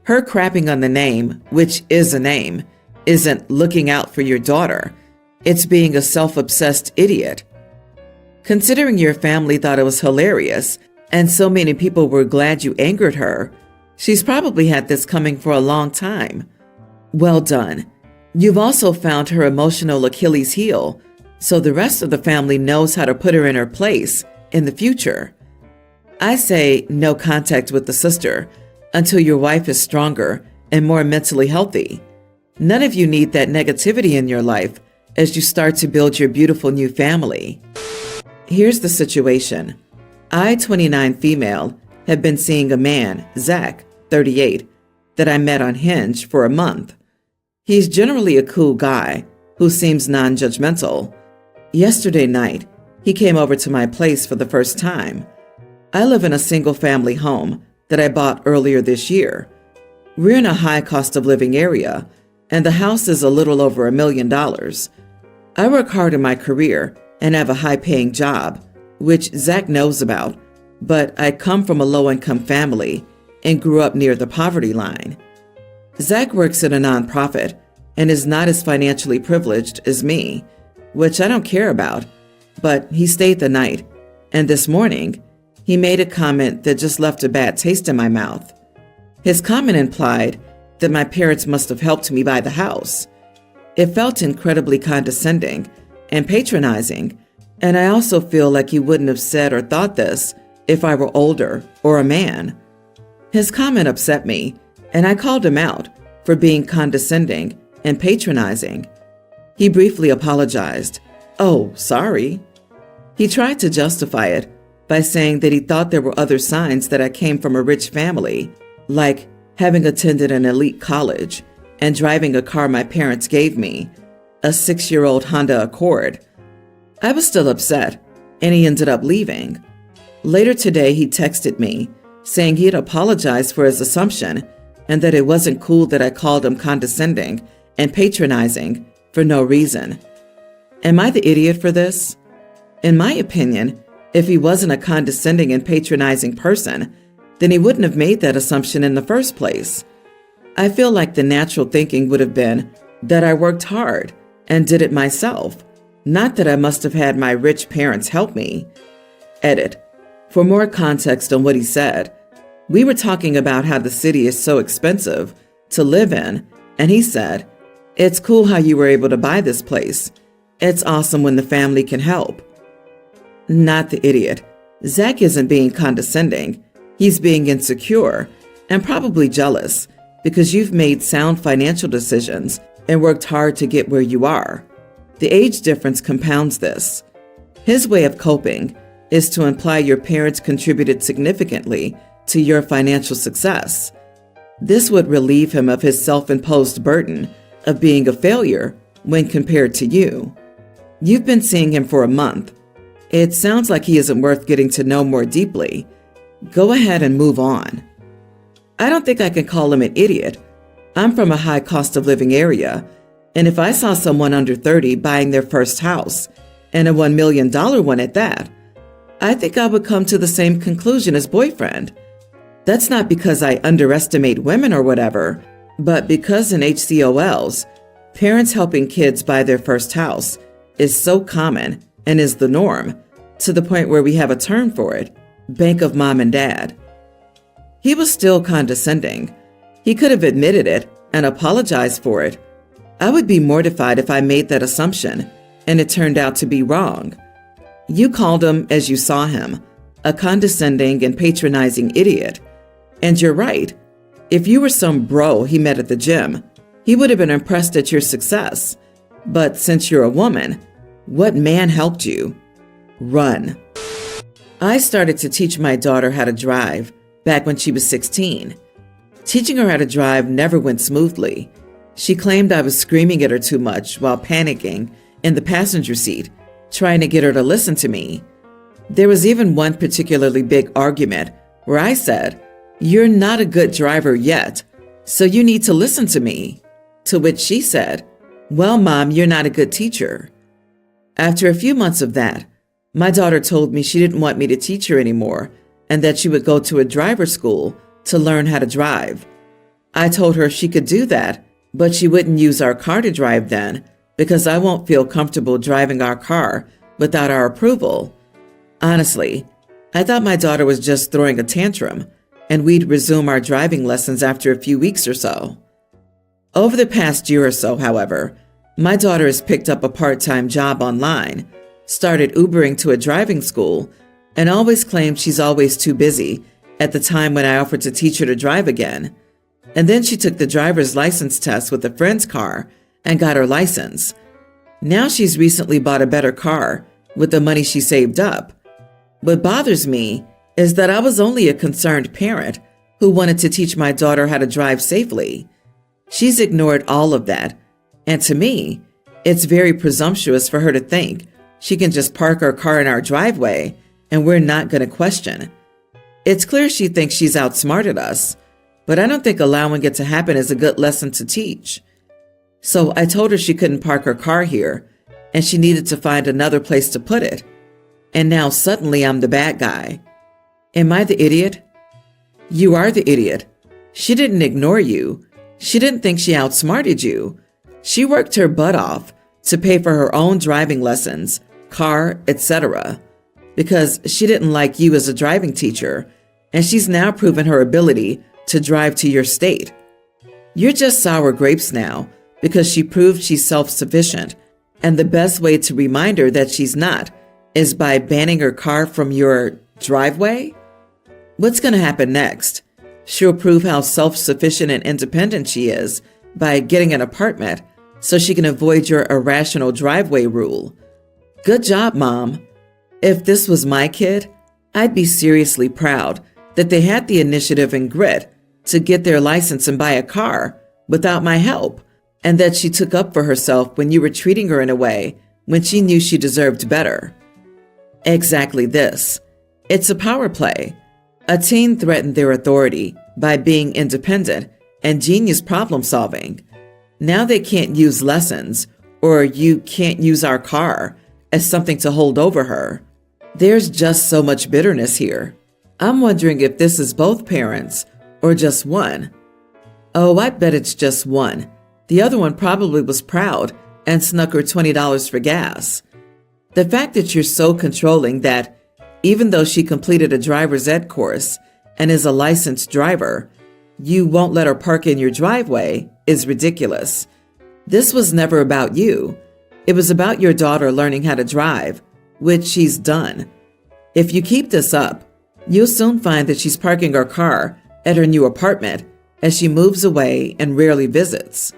S1: Her crapping on the name, which is a name, isn't looking out for your daughter. It's being a self-obsessed idiot. Considering your family thought it was hilarious, and so many people were glad you angered her, she's probably had this coming for a long time. Well done. You've also found her emotional Achilles heel, so the rest of the family knows how to put her in her place in the future. I say no contact with the sister until your wife is stronger and more mentally healthy. None of you need that negativity in your life as you start to build your beautiful new family. Here's the situation. I, 29 female, have been seeing a man, Zach, 38, that I met on Hinge for a month. He's generally a cool guy who seems non-judgmental. Yesterday night, he came over to my place for the first time. I live in a single-family home that I bought earlier this year. We're in a high cost of living area, and the house is a little over $1 million. I work hard in my career and have a high-paying job, which Zach knows about, but I come from a low-income family and grew up near the poverty line. Zach works at a nonprofit and is not as financially privileged as me, which I don't care about, but he stayed the night, and this morning, he made a comment that just left a bad taste in my mouth. His comment implied that my parents must have helped me buy the house. It felt incredibly condescending and patronizing, and I also feel like he wouldn't have said or thought this if I were older or a man. His comment upset me, and I called him out for being condescending and patronizing. He briefly apologized. "Oh, sorry." He tried to justify it by saying that he thought there were other signs that I came from a rich family, like having attended an elite college and driving a car my parents gave me, a 6-year-old Honda Accord. I was still upset, and he ended up leaving. Later today, he texted me, saying he had apologized for his assumption and that it wasn't cool that I called him condescending and patronizing for no reason. Am I the idiot for this? In my opinion, if he wasn't a condescending and patronizing person, then he wouldn't have made that assumption in the first place. I feel like the natural thinking would have been that I worked hard and did it myself, not that I must have had my rich parents help me. Edit. For more context on what he said, we were talking about how the city is so expensive to live in, and he said, "It's cool how you were able to buy this place. It's awesome when the family can help." Not the idiot. Zach isn't being condescending. He's being insecure and probably jealous because you've made sound financial decisions and worked hard to get where you are. The age difference compounds this. His way of coping is to imply your parents contributed significantly to your financial success. This would relieve him of his self-imposed burden of being a failure when compared to you. You've been seeing him for a month. It sounds like he isn't worth getting to know more deeply. Go ahead and move on. I don't think I can call him an idiot. I'm from a high cost of living area, and if I saw someone under 30 buying their first house, and a $1 million one at that, I think I would come to the same conclusion as boyfriend. That's not because I underestimate women or whatever, but because in HCOLs, parents helping kids buy their first house is so common and is the norm, to the point where we have a term for it, bank of mom and dad. He was still condescending. He could have admitted it and apologized for it. I would be mortified if I made that assumption and it turned out to be wrong. You called him, as you saw him, a condescending and patronizing idiot. And you're right. If you were some bro he met at the gym, he would have been impressed at your success. But since you're a woman, what man helped you? Run. I started to teach my daughter how to drive back when she was 16. Teaching her how to drive never went smoothly. She claimed I was screaming at her too much while panicking in the passenger seat, trying to get her to listen to me. There was even one particularly big argument where I said, "You're not a good driver yet, so you need to listen to me." To which she said, "Well, Mom, you're not a good teacher." After a few months of that, my daughter told me she didn't want me to teach her anymore and that she would go to a driver's school to learn how to drive. I told her she could do that, but she wouldn't use our car to drive then because I won't feel comfortable driving our car without our approval. Honestly, I thought my daughter was just throwing a tantrum and we'd resume our driving lessons after a few weeks or so. Over the past year or so, however, my daughter has picked up a part-time job online, started Ubering to a driving school, and always claimed she's always too busy at the time when I offered to teach her to drive again. And then she took the driver's license test with a friend's car and got her license. Now she's recently bought a better car with the money she saved up. What bothers me is that I was only a concerned parent who wanted to teach my daughter how to drive safely. She's ignored all of that, and to me, it's very presumptuous for her to think she can just park her car in our driveway and we're not going to question. It's clear she thinks she's outsmarted us, but I don't think allowing it to happen is a good lesson to teach. So I told her she couldn't park her car here, and she needed to find another place to put it. And now suddenly I'm the bad guy. Am I the idiot? You are the idiot. She didn't ignore you. She didn't think she outsmarted you. She worked her butt off to pay for her own driving lessons, car, etc., because she didn't like you as a driving teacher, and she's now proven her ability to drive to your state. You're just sour grapes now because she proved she's self-sufficient, and the best way to remind her that she's not is by banning her car from your driveway? What's going to happen next? She'll prove how self-sufficient and independent she is by getting an apartment so she can avoid your irrational driveway rule. Good job, Mom. If this was my kid, I'd be seriously proud that they had the initiative and grit to get their license and buy a car without my help, and that she took up for herself when you were treating her in a way when she knew she deserved better. Exactly this. It's a power play. A teen threatened their authority by being independent and genius problem solving. Now they can't use lessons, or you can't use our car, as something to hold over her. There's just so much bitterness here. I'm wondering if this is both parents or just one. Oh, I bet it's just one. The other one probably was proud and snuck her $20 for gas. The fact that you're so controlling that even though she completed a driver's ed course and is a licensed driver, you won't let her park in your driveway is ridiculous. This was never about you. It was about your daughter learning how to drive, which she's done. If you keep this up, you'll soon find that she's parking her car at her new apartment as she moves away and rarely visits.